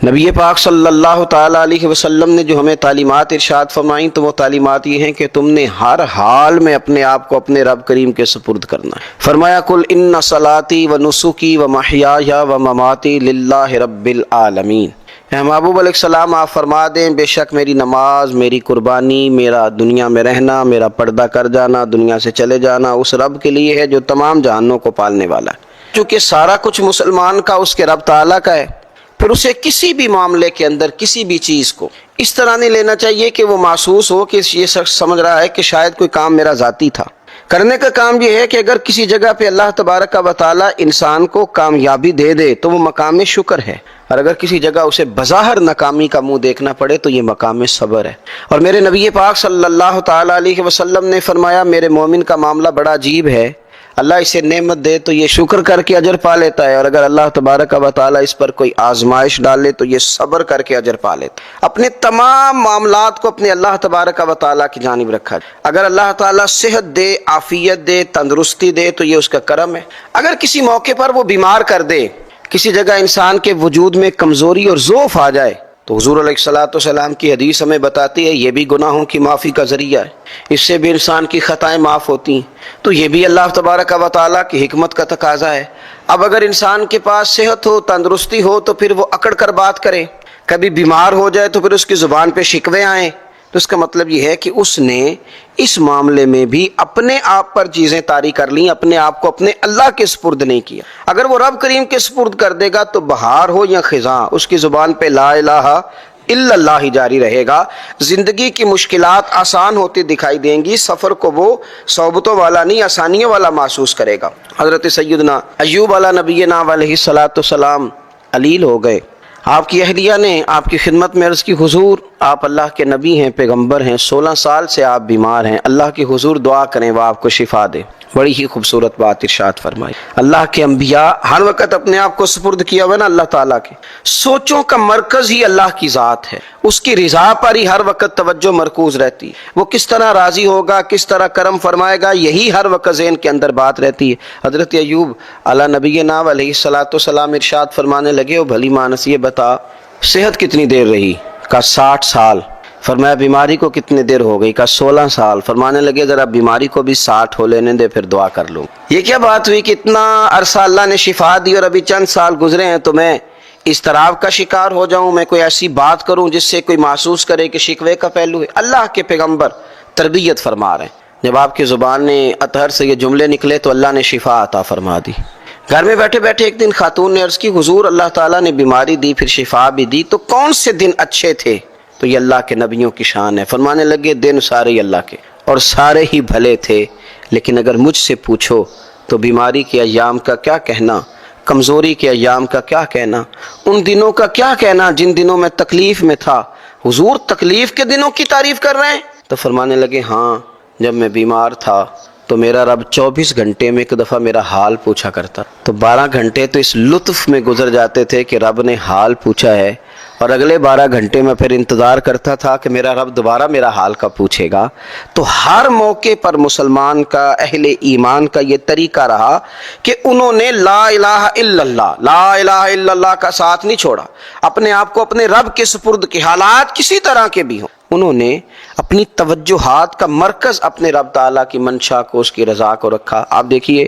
نبی پاک صلی اللہ تعالیٰ علیہ وسلم نے جو ہمیں تعلیمات ارشاد فرمائیں تو وہ تعلیمات یہ ہیں کہ تم نے ہر حال میں اپنے آپ کو اپنے رب کریم کے سپرد کرنا ہے۔ فرمایا قل ان صلاتی و نسکی و محیای و مماتی للہ رب العالمین۔ اے محبوب علیہ السلام آپ فرما دیں بے شک میری نماز، میری قربانی، میرا دنیا میں رہنا، میرا پردہ کر جانا، دنیا سے چلے جانا اس رب کے لیے ہے جو تمام جہانوں کو پالنے والا ہے۔ چونکہ سارا کچھ مسلمان کا اس کے رب تعالیٰ کا ہے، پھر اسے کسی بھی معاملے کے اندر کسی بھی چیز کو اس طرح نہیں لینا چاہیے کہ وہ محسوس ہو کہ یہ شخص سمجھ رہا ہے کہ شاید کوئی کام میرا ذاتی تھا۔ کرنے کا کام یہ ہے کہ اگر کسی جگہ پہ اللہ تبارک و تعالیٰ انسان کو کامیابی دے دے تو وہ مقام شکر ہے، اور اگر کسی جگہ اسے بظاہر ناکامی کا منہ دیکھنا پڑے تو یہ مقام صبر ہے۔ اور میرے نبی پاک صلی اللہ تعالیٰ علیہ وسلم نے فرمایا میرے مومن کا معاملہ بڑا عجیب ہے، اللہ اسے نعمت دے تو یہ شکر کر کے اجر پا لیتا ہے، اور اگر اللہ تبارک و تعالیٰ اس پر کوئی آزمائش ڈالے تو یہ صبر کر کے اجر پا لیتا ہے۔ اپنے تمام معاملات کو اپنے اللہ تبارک و تعالیٰ کی جانب رکھا جائے۔ اگر اللہ تعالیٰ صحت دے، عافیت دے، تندرستی دے تو یہ اس کا کرم ہے۔ اگر کسی موقع پر وہ بیمار کر دے، کسی جگہ انسان کے وجود میں کمزوری اور ضعف آ جائے تو حضور علیہ الصلوۃ والسلام کی حدیث ہمیں بتاتی ہے یہ بھی گناہوں کی معافی کا ذریعہ ہے، اس سے بھی انسان کی خطائیں معاف ہوتی ہیں، تو یہ بھی اللہ تبارک و تعالیٰ کی حکمت کا تقاضا ہے۔ اب اگر انسان کے پاس صحت ہو، تندرستی ہو تو پھر وہ اکڑ کر بات کرے، کبھی بیمار ہو جائے تو پھر اس کی زبان پہ شکوے آئیں، تو اس کا مطلب یہ ہے کہ اس نے اس معاملے میں بھی اپنے آپ پر چیزیں طاری کر لیں، اپنے آپ کو اپنے اللہ کے سپرد نہیں کیا۔ اگر وہ رب کریم کے سپرد کر دے گا تو بہار ہو یا خزاں اس کی زبان پہ لا الہ الا اللہ ہی جاری رہے گا، زندگی کی مشکلات آسان ہوتی دکھائی دیں گی، سفر کو وہ صعوبتوں والا نہیں آسانیوں والا محسوس کرے گا۔ حضرت سیدنا ایوب علیہ نبینا علیہ الصلوۃ والسلام علیل ہو گئے، آپ کی اہلیہ نے آپ کی خدمت میں عرض کی حضور آپ اللہ کے نبی ہیں، پیغمبر ہیں، 16 سال سے آپ بیمار ہیں، اللہ کی حضور دعا کریں وہ آپ کو شفا دے۔ بڑی ہی خوبصورت بات ارشاد فرمائی۔ اللہ کے انبیاء ہر وقت اپنے آپ کو سپرد کیا ہوا نا اللہ تعالیٰ کے، سوچوں کا مرکز ہی اللہ کی ذات ہے، اس کی رضا پر ہی ہر وقت توجہ مرکوز رہتی ہے، وہ کس طرح راضی ہوگا، کس طرح کرم فرمائے گا، یہی ہر وقت ذہن کے اندر بات رہتی ہے۔ حضرت ایوب علیہ نبینا علیہ الصلوۃ والسلام ارشاد فرمانے لگے او بھلی مانس یہ بتا صحت کتنی دیر رہی؟ کہا 60 سال۔ فرمایا بیماری کو کتنے دیر ہو گئی؟ کہا 16 سال۔ فرمانے لگے ذرا بیماری کو بھی 60 ہو لینے دے پھر دعا کر لوں۔ یہ کیا بات ہوئی کہ اتنا عرصہ اللہ نے شفا دی اور ابھی چند سال گزرے ہیں تو میں اضطراب کا شکار ہو جاؤں، میں کوئی ایسی بات کروں جس سے کوئی محسوس کرے کہ شکوے کا پہلو ہے؟ اللہ کے پیغمبر تربیت فرما رہے ہیں، جب آپ کی زبان نے اطہر سے یہ جملے نکلے تو اللہ نے شفا عطا فرما دی۔ گھر میں بیٹھے بیٹھے ایک دن خاتون نے عرض کی حضور اللہ تعالیٰ نے بیماری دی پھر شفا بھی دی، تو کون سے دن اچھے تھے؟ تو یہ اللہ کے نبیوں کی شان ہے۔ فرمانے لگے دن سارے ہی اللہ کے اور سارے ہی بھلے تھے، لیکن اگر مجھ سے پوچھو تو بیماری کے ایام کا کیا کہنا، کمزوری کے ایام کا کیا کہنا، ان دنوں کا کیا کہنا جن دنوں میں تکلیف میں تھا۔ حضور تکلیف کے دنوں کی تعریف کر رہے ہیں؟ تو فرمانے لگے ہاں جب میں بیمار تھا تو میرا رب 24 گھنٹے میں ایک دفعہ میرا حال پوچھا کرتا، تو 12 گھنٹے تو اس لطف میں گزر جاتے تھے کہ رب نے حال پوچھا ہے، اور اگلے 12 گھنٹے میں پھر انتظار کرتا تھا کہ میرا رب دوبارہ میرا حال کا پوچھے گا۔ تو ہر موقع پر مسلمان کا، اہل ایمان کا یہ طریقہ رہا کہ انہوں نے لا الہ الا اللہ، لا الہ الا اللہ کا ساتھ نہیں چھوڑا، اپنے آپ کو اپنے رب کے سپرد کے حالات کسی طرح کے بھی ہوں، انہوں نے اپنی توجہات کا مرکز اپنے رب تعالیٰ کی منشا کو، اس کی رضا کو رکھا۔ آپ دیکھیے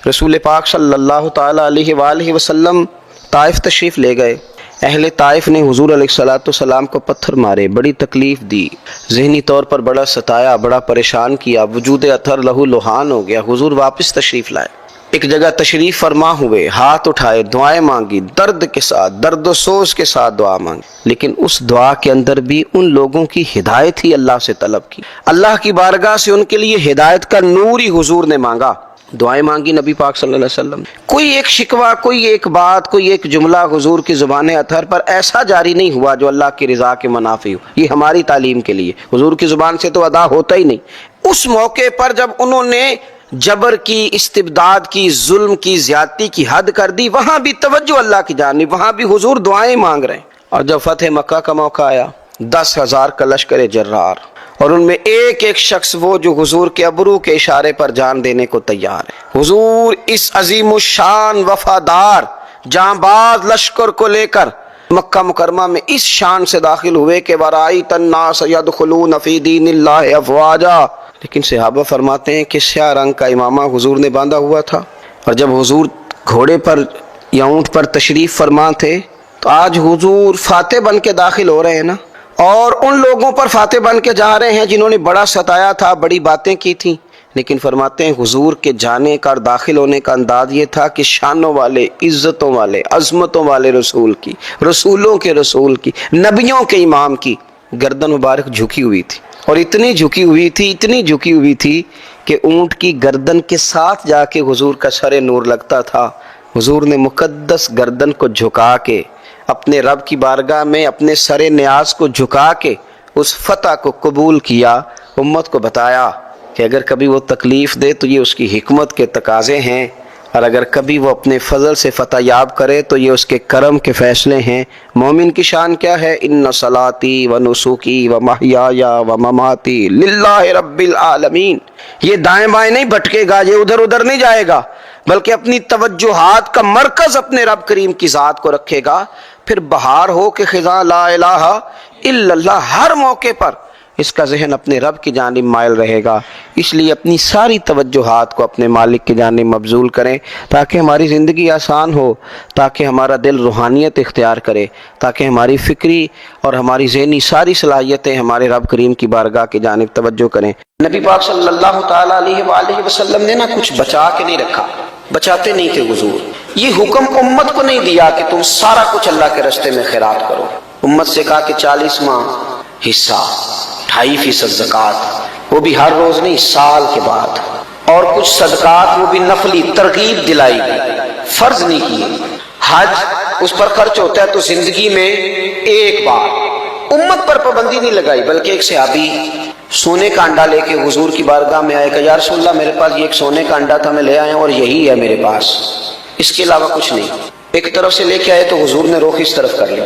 رسول پاک صلی اللہ تعالیٰ علیہ وآلہ وسلم طائف تشریف لے گئے، اہل طائف نے حضور علیہ الصلوۃ والسلام کو پتھر مارے، بڑی تکلیف دی، ذہنی طور پر بڑا ستایا، بڑا پریشان کیا، وجود اطہر لہو لوہان ہو گیا۔ حضور واپس تشریف لائے، ایک جگہ تشریف فرما ہوئے، ہاتھ اٹھائے، دعائیں مانگی، درد کے ساتھ، درد و سوز کے ساتھ دعا مانگی، لیکن اس دعا کے اندر بھی ان لوگوں کی ہدایت ہی اللہ سے طلب کی، اللہ کی بارگاہ سے ان کے لیے ہدایت کا نور ہی حضور نے مانگا، دعائیں مانگی نبی پاک صلی اللہ علیہ وسلم۔ کوئی ایک شکوہ، کوئی ایک بات، کوئی ایک جملہ حضور کی زبان اطہر پر ایسا جاری نہیں ہوا جو اللہ کی رضا کے منافی ہو۔ یہ ہماری تعلیم کے لیے حضور کی زبان سے تو ادا ہوتا ہی نہیں۔ اس موقع پر جب انہوں نے جبر کی، استبداد کی، ظلم کی، زیادتی کی حد کر دی، وہاں بھی توجہ اللہ کی جانب، وہاں بھی حضور دعائیں مانگ رہے ہیں۔ اور جب فتح مکہ کا موقع آیا، 10,000 کا لشکر جرار، اور ان میں ایک ایک شخص وہ جو حضور کے ابرو کے اشارے پر جان دینے کو تیار ہے۔ حضور اس عظیم الشان وفادار جاں باز لشکر کو لے کر مکہ مکرمہ میں اس شان سے داخل ہوئے کہ ورأیت الناس یدخلون فی دین اللہ افواجا، لیکن صحابہ فرماتے ہیں کہ سیاہ رنگ کا امامہ حضور نے باندھا ہوا تھا، اور جب حضور گھوڑے پر یا اونٹ پر تشریف فرما تھے تو آج حضور فاتح بن کے داخل ہو رہے ہیں نا، اور ان لوگوں پر فاتح بن کے جا رہے ہیں جنہوں نے بڑا ستایا تھا، بڑی باتیں کی تھیں، لیکن فرماتے ہیں حضور کے جانے کا اور داخل ہونے کا انداز یہ تھا کہ شانوں والے، عزتوں والے، عظمتوں والے رسول کی، رسولوں کے رسول کی، نبیوں کے امام کی گردن مبارک جھکی ہوئی تھی، اور اتنی جھکی ہوئی تھی کہ اونٹ کی گردن کے ساتھ جا کے حضور کا سر نور لگتا تھا۔ حضور نے مقدس گردن کو جھکا کے اپنے رب کی بارگاہ میں اپنے سر نیاز کو جھکا کے اس فتح کو قبول کیا، امت کو بتایا کہ اگر کبھی وہ تکلیف دے تو یہ اس کی حکمت کے تقاضے ہیں، اور اگر کبھی وہ اپنے فضل سے فتح یاب کرے تو یہ اس کے کرم کے فیصلے ہیں۔ مومن کی شان کیا ہے؟ ان صلاتی و نسکی و محیای و مماتی للہ رب العالمین۔ یہ دائیں بائیں نہیں بھٹکے گا، یہ ادھر ادھر نہیں جائے گا، بلکہ اپنی توجہات کا مرکز اپنے رب کریم کی ذات کو رکھے گا۔ پھر بہار ہو کہ خزاں لا الہ الا اللہ، ہر موقع پر اس کا ذہن اپنے رب کی جانب مائل رہے گا۔ اس لیے اپنی ساری توجہات کو اپنے مالک کی جانب مبذول کریں تاکہ ہماری زندگی آسان ہو، تاکہ ہمارا دل روحانیت اختیار کرے، تاکہ ہماری فکری اور ہماری ذہنی ساری صلاحیتیں ہمارے رب کریم کی بارگاہ کی جانب توجہ کریں۔ نبی پاک صلی اللہ تعالیٰ علیہ وآلہ وسلم نے کچھ بچا کے نہیں رکھا، بچاتے نہیں تھے حضور۔ یہ حکم امت کو نہیں دیا کہ تم سارا کچھ اللہ کے راستے میں خیرات کرو، امت سے کہا کہ 40واں حصہ 2.5% زکوٰۃ، وہ بھی ہر روز نہیں، سال کے بعد، اور کچھ صدقات وہ بھی نفلی، ترغیب دلائی، فرض نہیں کیے۔ حج اس پر خرچ ہوتا ہے تو زندگی میں ایک بار، امت پر پابندی نہیں لگائی، بلکہ ایک صحابی سونے کا انڈا لے کے حضور کی بارگاہ میں آئے کہ یا رسول اللہ میرے پاس یہ ایک سونے کا انڈا تھا، میں لے آیا ہوں اور یہی ہے میرے پاس، اس کے علاوہ کچھ نہیں۔ ایک طرف سے لے کے آئے تو حضور نے رخ اس طرف کر لیا،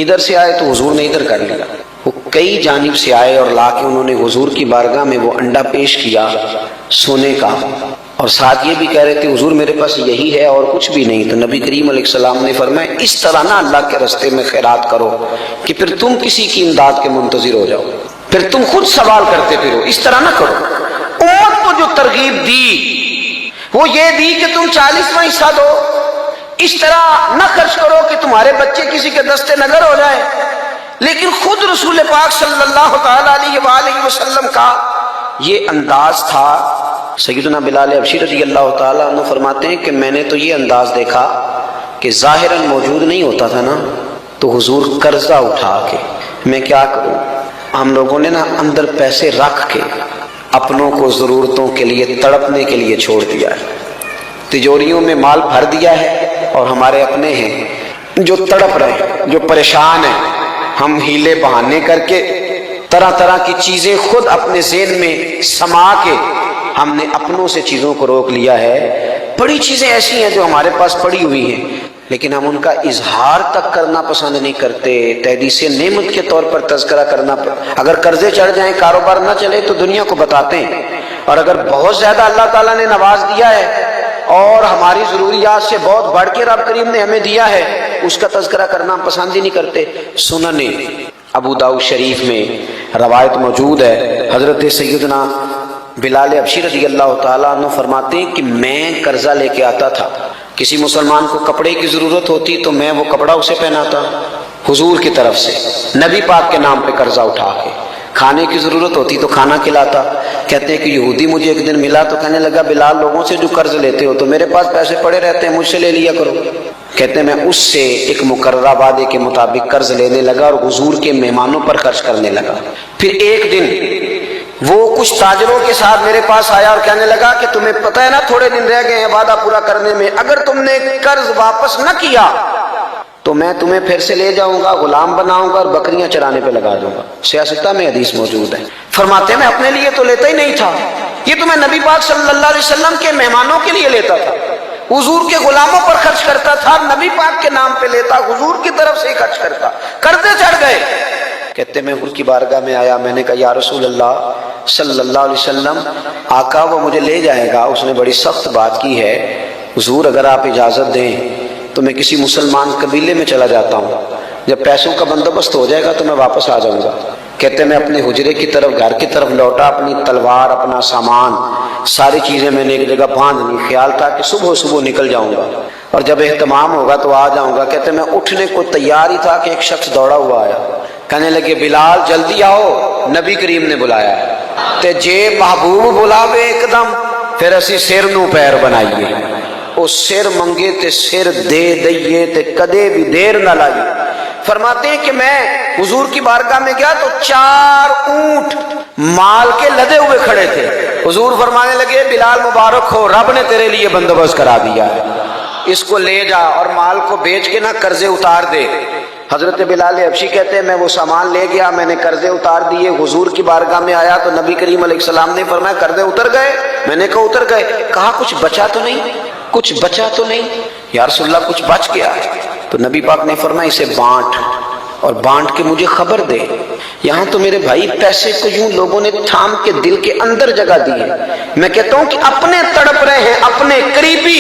ادھر سے آئے تو حضور نے ادھر کر لیا، وہ کئی جانب سے آئے اور لا کے انہوں نے حضور کی بارگاہ میں وہ انڈا پیش کیا سونے کا، اور ساتھ یہ بھی کہہ رہے تھے حضور میرے پاس یہی ہے اور کچھ بھی نہیں۔ تو نبی کریم علیہ السلام نے فرمایا اس طرح نہ اللہ کے راستے میں خیرات کرو کہ پھر تم کسی کی امداد کے منتظر ہو جاؤ، پھر تم خود سوال کرتے پھرو، اس طرح نہ کرو۔ امت کو جو ترغیب دی وہ یہ دی کہ تم 40واں حصہ دو، اس طرح نہ خرچ کرو کہ تمہارے بچے کسی کے دستے نگر ہو جائے، لیکن خود رسول پاک صلی اللہ تعالیٰ علیہ وآلہ وسلم کا یہ انداز تھا۔ سیدنا بلال حبشی رضی اللہ تعالیٰ عنہ فرماتے ہیں کہ میں نے تو یہ انداز دیکھا کہ ظاہراً موجود نہیں ہوتا تھا نا، تو حضور قرضہ اٹھا کے، میں کیا کروں، ہم لوگوں نے اندر پیسے رکھ کے اپنوں کو ضرورتوں کے لیے تڑپنے کے لیے چھوڑ دیا ہے، تجوریوں میں مال بھر دیا ہے، اور ہمارے اپنے ہیں جو تڑپ رہے ہیں، جو پریشان ہیں۔ ہم ہیلے بہانے کر کے طرح طرح کی چیزیں خود اپنے ذہن میں سما کے ہم نے اپنوں سے چیزوں کو روک لیا ہے۔ بڑی چیزیں ایسی ہیں جو ہمارے پاس پڑی ہوئی ہیں، لیکن ہم ان کا اظہار تک کرنا پسند نہیں کرتے، تحدیث نعمت کے طور پر تذکرہ کرنا اگر قرضے چڑھ جائیں، کاروبار نہ چلے تو دنیا کو بتاتے ہیں، اور اگر بہت زیادہ اللہ تعالیٰ نے نواز دیا ہے اور ہماری ضروریات سے بہت بڑھ کے رب کریم نے ہمیں دیا ہے، اس کا تذکرہ کرنا ہم پسند ہی نہیں کرتے۔ سنن ابو داؤد شریف میں روایت موجود ہے، حضرت سیدنا بلال حبشی رضی اللہ تعالیٰ عنہ فرماتے ہیں کہ میں قرضہ لے کے آتا تھا، کسی مسلمان کو کپڑے کی ضرورت ہوتی تو میں وہ کپڑا اسے پہناتا حضور کی طرف سے، نبی پاک کے نام پہ قرضہ اٹھا کے، کھانے کی ضرورت ہوتی تو کھانا کھلاتا۔ کہتے ہیں کہ یہودی مجھے ایک دن ملا تو کہنے لگا بلال لوگوں سے جو قرض لیتے ہو تو میرے پاس پیسے پڑے رہتے ہیں، مجھ سے لے لیا کرو۔ کہتے ہیں میں اس سے ایک مقررہ وعدے کے مطابق قرض لینے لگا اور حضور کے مہمانوں پر خرچ کرنے لگا۔ پھر ایک دن وہ کچھ تاجروں کے ساتھ میرے پاس آیا اور کہنے لگا کہ تمہیں پتہ ہے نا تھوڑے دن رہ گئے ہیں وعدہ پورا کرنے میں، اگر تم نے قرض واپس نہ کیا تو میں تمہیں پھر سے لے جاؤں گا، غلام بناؤں گا اور بکریاں چرانے پہ لگا دوں گا۔ سیاستہ میں حدیث موجود ہے۔ فرماتے ہیں میں اپنے لیے تو لیتا ہی نہیں تھا، یہ تو میں نبی پاک صلی اللہ علیہ وسلم کے مہمانوں کے لیے لیتا تھا، حضور کے غلاموں پر خرچ کرتا تھا، نبی پاک کے نام پہ لیتا، حضور کی طرف سے ہی خرچ کرتا، قرضے چڑھ گئے۔ کہتے میں حضور کی بارگاہ میں آیا، میں نے کہا یا رسول اللہ صلی اللہ علیہ وسلم، آقا وہ مجھے لے جائے گا، اس نے بڑی سخت بات کی ہے، حضور اگر آپ اجازت دیں تو میں کسی مسلمان قبیلے میں چلا جاتا ہوں، جب پیسوں کا بندوبست ہو جائے گا تو میں واپس آ جاؤں گا۔ کہتے میں اپنے حجرے کی طرف، گھر کی طرف لوٹا، اپنی تلوار، اپنا سامان، ساری چیزیں میں نے ایک جگہ باندھ لی۔ خیال تھا کہ صبح صبح نکل جاؤں گا اور جب اہتمام ہوگا تو آ جاؤں گا۔ کہتے میں اٹھنے کو تیار ہی تھا کہ ایک شخص دوڑا ہوا آیا، کہنے لگے بلال جلدی آؤ، نبی کریم نے بلایا ہے۔ تے جے محبوب بلاوے ایک دم پھر اسی سر نو پیر بنائیے، او سر منگے تے سر دے دئیے تے کدے بھی دیر نہ لائیے۔ فرماتے ہیں کہ میں حضور کی بارگاہ میں گیا تو 4 اونٹ مال کے لدے ہوئے کھڑے تھے۔ حضور فرمانے لگے بلال مبارک ہو، رب نے تیرے لیے بندوبست کرا دیا ہے، اس کو لے جا اور مال کو بیچ کے نہ قرضے اتار دے۔ حضرت بلال حبشی کہتے ہیں میں وہ سامان لے گیا، میں نے قرضے اتار دیے، حضور کی بارگاہ میں آیا تو نبی کریم علیہ السلام نے فرمایا قرضے اتر گئے؟ میں نے کہا اتر گئے۔ کہا کچھ بچا تو نہیں؟ کچھ بچا تو نہیں؟ یا رسول اللہ کچھ بچ گیا ہے؟ تو نبی پاک نے فرمایا اسے بانٹ اور بانٹ کے مجھے خبر دے۔ یہاں تو میرے بھائی پیسے کو یوں لوگوں نے تھام کے دل کے اندر جگہ دی ہے۔ میں کہتا ہوں کہ اپنے تڑپ رہے ہیں، اپنے قریبی،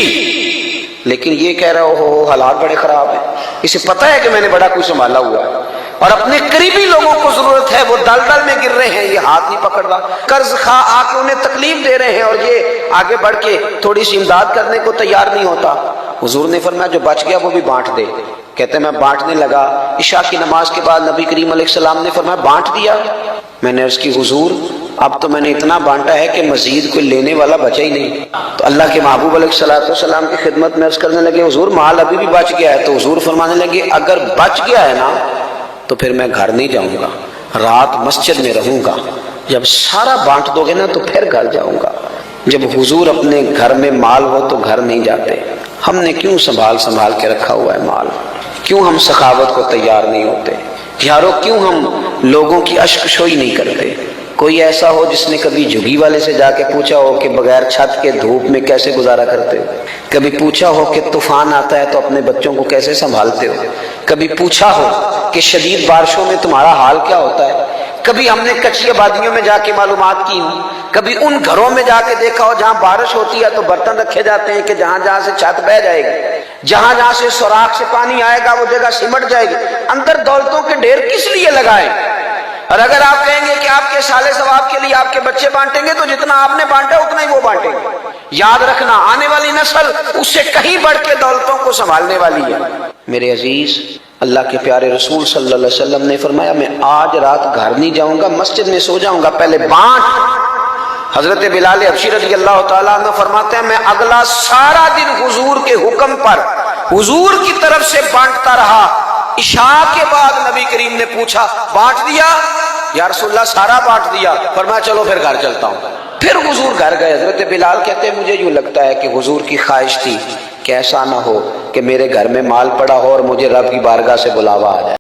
لیکن یہ کہہ رہا ہو حالات بڑے خراب ہیں، اسے پتہ ہے کہ میں نے بڑا کچھ سنبھالا ہوا ہے، اور اپنے قریبی لوگوں کو ضرورت ہے، وہ دلدل میں گر رہے ہیں، یہ ہاتھ نہیں پکڑ رہا، قرض خواہ آ کے انہیں تکلیف دے رہے ہیں اور یہ آگے بڑھ کے تھوڑی سی امداد کرنے کو تیار نہیں ہوتا۔ حضور نے فرمایا جو بچ گیا وہ بھی بانٹ دے۔ کہتے ہیں میں بانٹنے لگا، عشاء کی نماز کے بعد نبی کریم علیہ السلام نے فرمایا بانٹ دیا؟ میں نے عرض کی حضور اب تو میں نے اتنا بانٹا ہے کہ مزید کوئی لینے والا بچا ہی نہیں۔ تو اللہ کے محبوب علیہ السلام کی خدمت میں عرض کرنے لگے حضور مال ابھی بھی بچ گیا ہے۔ تو حضور فرمانے لگے اگر بچ گیا ہے نا تو پھر میں گھر نہیں جاؤں گا، رات مسجد میں رہوں گا، جب سارا بانٹ دو گے نا تو پھر گھر جاؤں گا۔ جب حضور اپنے گھر میں مال ہو تو گھر نہیں جاتے۔ ہم نے کیوں سنبھال کے رکھا ہوا ہے مال؟ کیوں ہم سخاوت کو تیار نہیں ہوتے؟ یارو کیوں ہم لوگوں کی اشک شوئی نہیں کرتے؟ کوئی ایسا ہو جس نے کبھی جھگی والے سے جا کے پوچھا ہو کہ بغیر چھت کے دھوپ میں کیسے گزارا کرتے ہو؟ کبھی پوچھا ہو کہ طوفان آتا ہے تو اپنے بچوں کو کیسے سنبھالتے ہو؟ کبھی پوچھا ہو کہ شدید بارشوں میں تمہارا حال کیا ہوتا ہے؟ کبھی ہم نے کچی آبادیوں میں جا کے معلومات کی ہوں، کبھی ان گھروں میں جا کے دیکھا ہو جہاں بارش ہوتی ہے تو برتن رکھے جاتے ہیں کہ جہاں جہاں سے چھت بہ جائے گی، جہاں جہاں سے سوراخ سے پانی آئے گا وہ جگہ سمٹ جائے گی۔ اندر دولتوں کے ڈھیر کس لیے لگائیں؟ اور اگر آپ کہیں گے کہ آپ کے سالے ثواب کے لیے آپ کے بچے بانٹیں گے تو جتنا آپ نے بانٹا اتنا ہی وہ بانٹیں گے۔ یاد رکھنا آنے والی نسل اس سے کہیں بڑھ کے دولتوں کو سنبھالنے والی ہے۔ میرے عزیز، اللہ کے پیارے رسول صلی اللہ علیہ وسلم نے فرمایا میں آج رات گھر نہیں جاؤں گا، مسجد میں سو جاؤں گا، پہلے بانٹ۔ حضرت بلال حبشی رضی اللہ تعالیٰ عنہ فرماتے ہیں میں اگلا سارا دن حضور کے حکم پر حضور کی طرف سے بانٹتا رہا۔ عشاء کے بعد نبی کریم نے پوچھا بانٹ دیا؟ یا رسول اللہ سارا بانٹ دیا۔ فرمایا چلو پھر گھر چلتا ہوں۔ پھر حضور گھر گئے۔ حضرت بلال کہتے ہیں مجھے یوں لگتا ہے کہ حضور کی خواہش تھی کہ ایسا نہ ہو کہ میرے گھر میں مال پڑا ہو اور مجھے رب کی بارگاہ سے بلاوا آ جائے۔